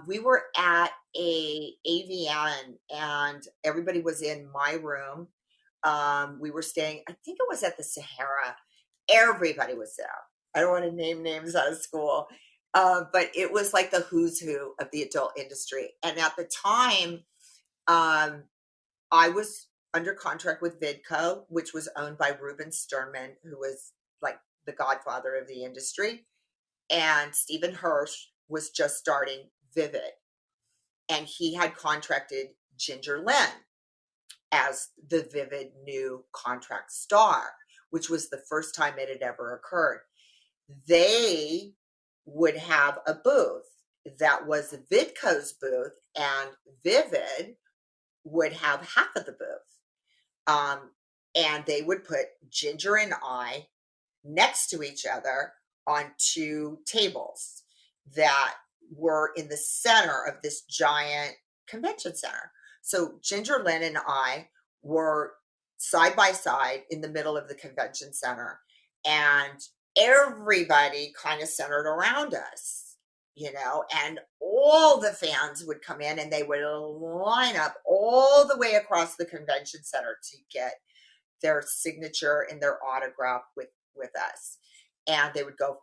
We were at a AVN and everybody was in my room. We were staying, I think it was at the Sahara. Everybody was there. I don't want to name names out of school, but it was like the who's who of the adult industry. And at the time, um, I was under contract with Vidco, which was owned by Ruben Sternman, who was like the godfather of the industry. And Stephen Hirsch was just starting Vivid. And he had contracted Ginger Lynn as the Vivid new contract star, which was the first time it had ever occurred. They would have a booth that was Vidco's booth, and Vivid would have half of the booth. And they would put Ginger and I next to each other on two tables that were in the center of this giant convention center. So Ginger, Lynn, and I were side by side in the middle of the convention center, and everybody kind of centered around us, and all the fans would come in and they would line up all the way across the convention center to get their signature and their autograph with us. And they would go,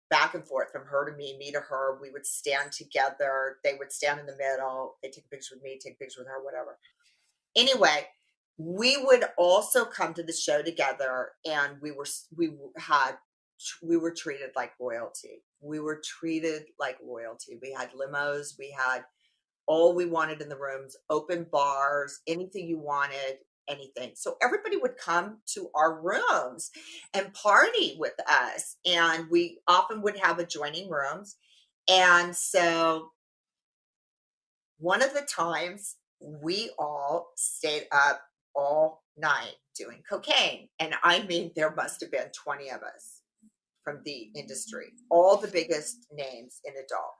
back and forth from her to me to her. We would stand together. They would stand in the middle. They take a picture with me, take a picture with her, whatever. Anyway, we would also come to the show together, and we were treated like royalty. We were treated like royalty. We had limos. We had all we wanted in the rooms, open bars, anything you wanted, anything. So everybody would come to our rooms and party with us. And we often would have adjoining rooms. And so one of the times we all stayed up all night doing cocaine. And I mean, there must have been 20 of us from the industry, all the biggest names in adult.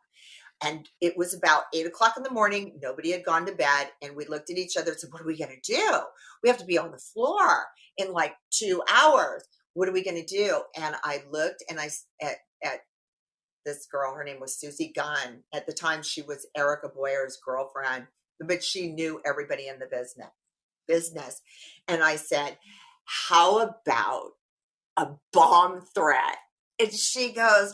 And it was about 8:00 in the morning. Nobody had gone to bed. And we looked at each other and said, what are we going to do? We have to be on the floor in like 2 hours. What are we going to do? And I looked and at this girl, her name was Susie Gunn. At the time, she was Erica Boyer's girlfriend, but she knew everybody in the business. And I said, how about a bomb threat? And she goes,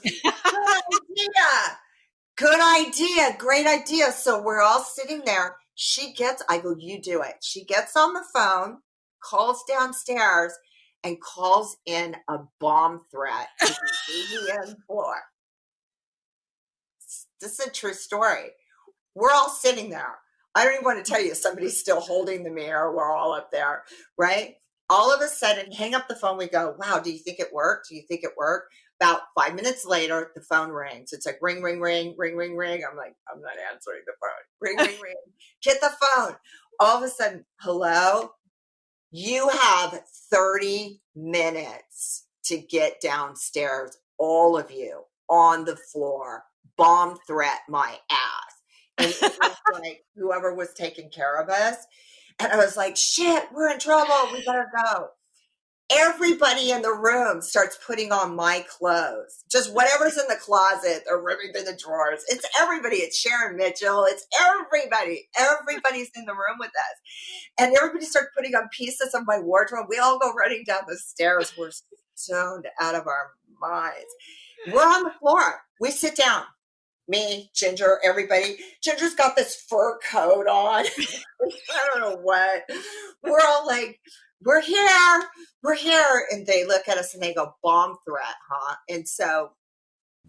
good idea, great idea. So we're all sitting there. I go, you do it. She gets on the phone, calls downstairs, and calls in a bomb threat to the AVN floor. This is a true story. We're all sitting there. I don't even want to tell you, somebody's still holding the mirror. We're all up there, right? All of a sudden, hang up the phone. We go, wow, do you think it worked? Do you think it worked? About 5 minutes later, the phone rings. It's like ring, ring, ring, ring, ring, ring. I'm like, I'm not answering the phone. Ring, ring, ring. Get the phone. All of a sudden, hello? You have 30 minutes to get downstairs, all of you, on the floor. Bomb threat my ass. And it was like whoever was taking care of us. And I was like, shit, we're in trouble. We better go. Everybody in the room starts putting on my clothes. Just whatever's in the closet or ripping through the drawers. It's everybody. It's Sharon Mitchell. It's everybody. Everybody's in the room with us. And everybody starts putting on pieces of my wardrobe. We all go running down the stairs. We're stoned out of our minds. We're on the floor. We sit down. Me, Ginger, everybody. Ginger's got this fur coat on. I don't know what. We're all like, we're here. And they look at us and they go, bomb threat, huh? And so.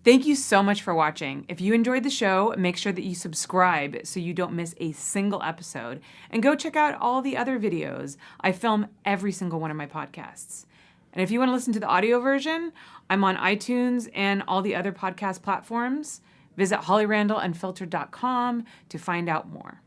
Thank you so much for watching. If you enjoyed the show, make sure that you subscribe so you don't miss a single episode. And go check out all the other videos. I film every single one of my podcasts. And if you want to listen to the audio version, I'm on iTunes and all the other podcast platforms. Visit hollyrandallandfiltered.com to find out more.